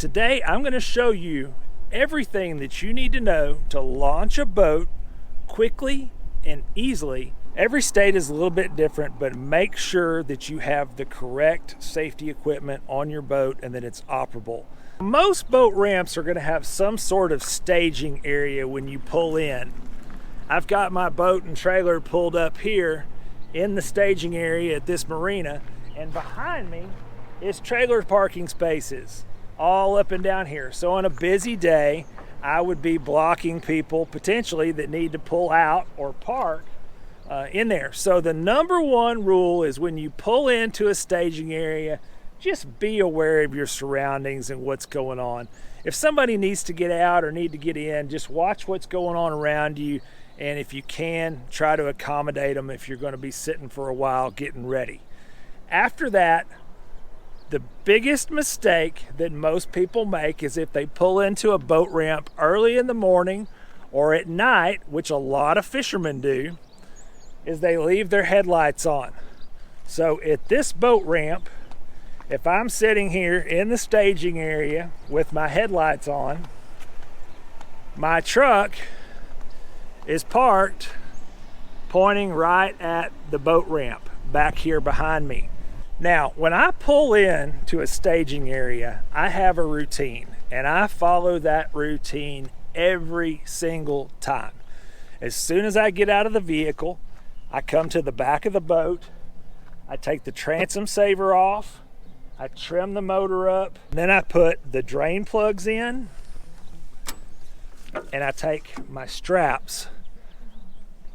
Today I'm going to show you everything that you need to know to launch a boat quickly and easily. Every state is a little bit different, but make sure that you have the correct safety equipment on your boat and that it's operable. Most boat ramps are going to have some sort of staging area when you pull in. I've got my boat and trailer pulled up here in the staging area at this marina, and behind me is trailer parking spaces all up and down here. So on a busy day, I would be blocking people potentially that need to pull out or park in there. So the number one rule is when you pull into a staging area, just be aware of your surroundings and what's going on. If somebody needs to get out or need to get in, just watch what's going on around you, and if you can, try to accommodate them if you're going to be sitting for a while getting ready. After that, the biggest mistake that most people make is if they pull into a boat ramp early in the morning or at night, which a lot of fishermen do, is they leave their headlights on. So at this boat ramp, if I'm sitting here in the staging area with my headlights on, my truck is parked pointing right at the boat ramp back here behind me. Now, when I pull in to a staging area, I have a routine, and I follow that routine every single time. As soon as I get out of the vehicle, I come to the back of the boat, I take the transom saver off, I trim the motor up, then I put the drain plugs in, and I take my straps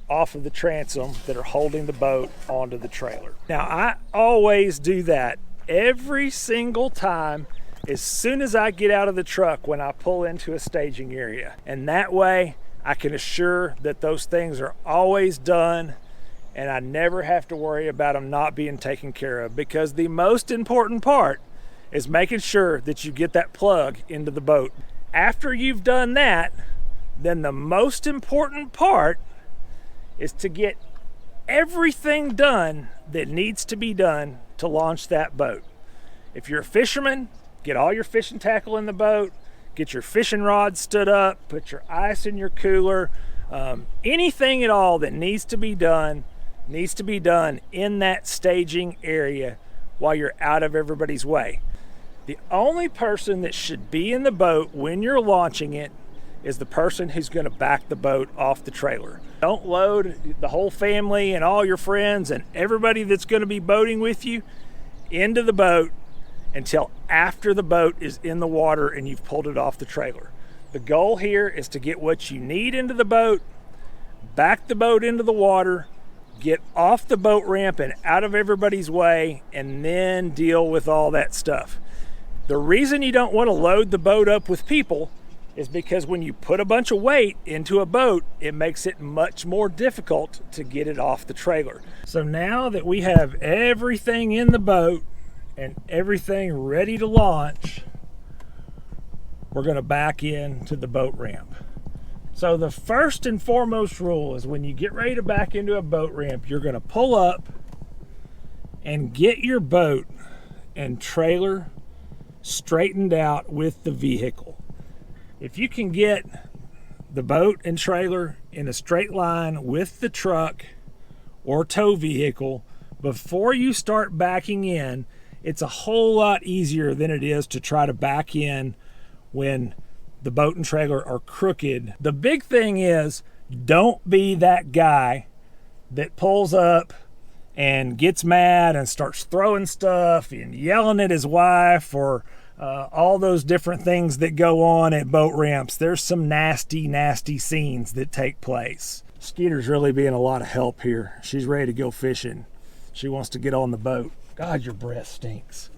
off of the transom that are holding the boat onto the trailer. Now, I always do that every single time as soon as I get out of the truck when I pull into a staging area. And that way I can assure that those things are always done and I never have to worry about them not being taken care of, because the most important part is making sure that you get that plug into the boat. After you've done that, then the most important part is to get everything done that needs to be done to launch that boat. If you're a fisherman, get all your fishing tackle in the boat, get your fishing rod stood up, put your ice in your cooler. Anything at all that needs to be done in that staging area while you're out of everybody's way. The only person that should be in the boat when you're launching it is the person who's going to back the boat off the trailer. Don't load the whole family and all your friends and everybody that's going to be boating with you into the boat until after the boat is in the water and you've pulled it off the trailer. The goal here is to get what you need into the boat, back the boat into the water, get off the boat ramp and out of everybody's way, and then deal with all that stuff. The reason you don't want to load the boat up with people is because when you put a bunch of weight into a boat, it makes it much more difficult to get it off the trailer. So now that we have everything in the boat and everything ready to launch, we're going to back into the boat ramp. So the first and foremost rule is when you get ready to back into a boat ramp, you're going to pull up and get your boat and trailer straightened out with the vehicle. If you can get the boat and trailer in a straight line with the truck or tow vehicle before you start backing in, it's a whole lot easier than it is to try to back in when the boat and trailer are crooked. The big thing is, don't be that guy that pulls up and gets mad and starts throwing stuff and yelling at his wife or all those different things that go on at boat ramps. There's some nasty scenes that take place. Skeeter's really being a lot of help here. She's ready to go fishing. She wants to get on the boat. God, your breath stinks.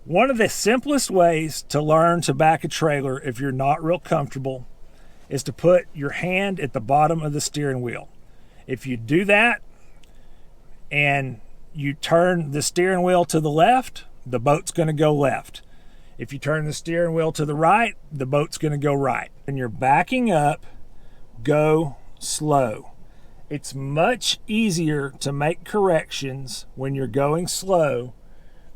One of the simplest ways to learn to back a trailer if you're not real comfortable is to put your hand at the bottom of the steering wheel. If you do that and you turn the steering wheel to the left, the boat's going to go left. If you turn the steering wheel to the right, the boat's going to go right. When you're backing up, go slow. It's much easier to make corrections when you're going slow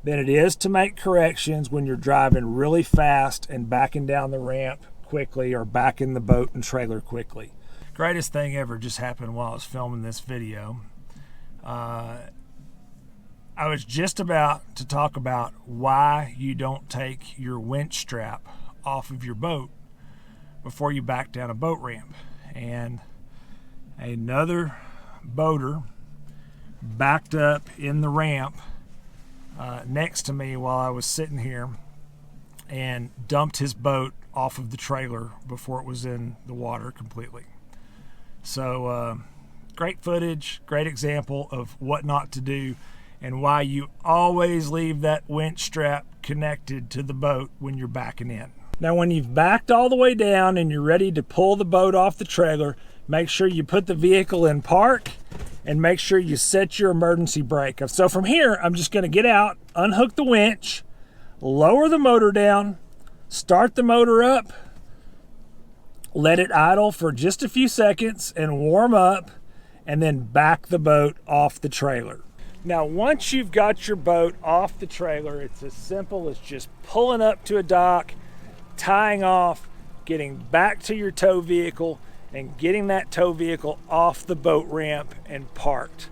than it is to make corrections when you're driving really fast and backing down the ramp quickly or backing the boat and trailer quickly. Greatest thing ever just happened while I was filming this video. I was just about to talk about why you don't take your winch strap off of your boat before you back down a boat ramp. And another boater backed up in the ramp next to me while I was sitting here and dumped his boat off of the trailer before it was in the water completely. So great footage, great example of what not to do and why you always leave that winch strap connected to the boat when you're backing in. Now when you've backed all the way down and you're ready to pull the boat off the trailer, make sure you put the vehicle in park and make sure you set your emergency brake. So from here, I'm just gonna get out, unhook the winch, lower the motor down, start the motor up, let it idle for just a few seconds and warm up, and then back the boat off the trailer. Now, once you've got your boat off the trailer, it's as simple as just pulling up to a dock, tying off, getting back to your tow vehicle, and getting that tow vehicle off the boat ramp and parked.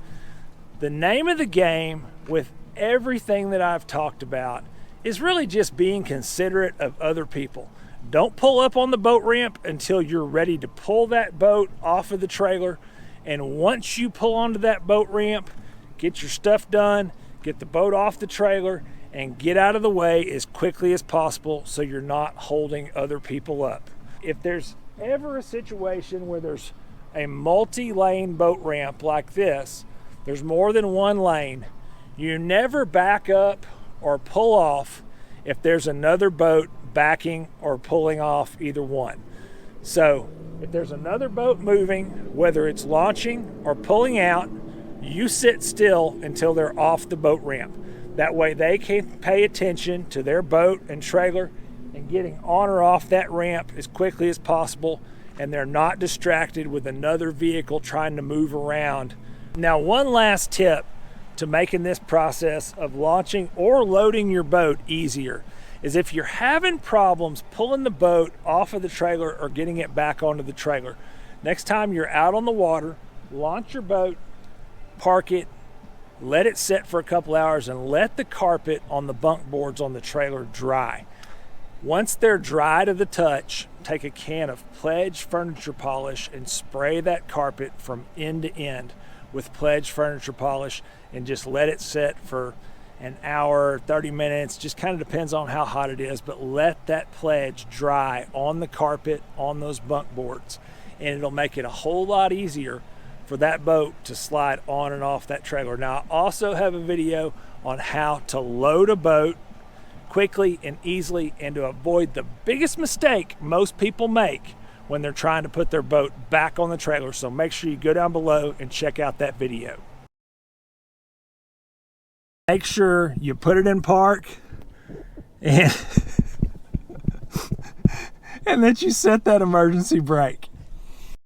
The name of the game with everything that I've talked about is really just being considerate of other people. Don't pull up on the boat ramp until you're ready to pull that boat off of the trailer. And once you pull onto that boat ramp, get your stuff done, get the boat off the trailer, and get out of the way as quickly as possible so you're not holding other people up. If there's ever a situation where there's a multi-lane boat ramp like this, there's more than one lane, you never back up or pull off if there's another boat backing or pulling off either one. So if there's another boat moving, whether it's launching or pulling out, you sit still until they're off the boat ramp. That way they can pay attention to their boat and trailer and getting on or off that ramp as quickly as possible, and they're not distracted with another vehicle trying to move around. Now, one last tip to making this process of launching or loading your boat easier is if you're having problems pulling the boat off of the trailer or getting it back onto the trailer, next time you're out on the water, launch your boat, park it, let it sit for a couple hours, and let the carpet on the bunk boards on the trailer dry. Once they're dry to the touch, take a can of Pledge furniture polish and spray that carpet from end to end with Pledge furniture polish and just let it sit for an hour, 30 minutes, just kind of depends on how hot it is, but let that Pledge dry on the carpet on those bunk boards, and it'll make it a whole lot easier for that boat to slide on and off that trailer. Now, I also have a video on how to load a boat quickly and easily and to avoid the biggest mistake most people make when they're trying to put their boat back on the trailer. So make sure you go down below and check out that video. Make sure you put it in park and that you set that emergency brake.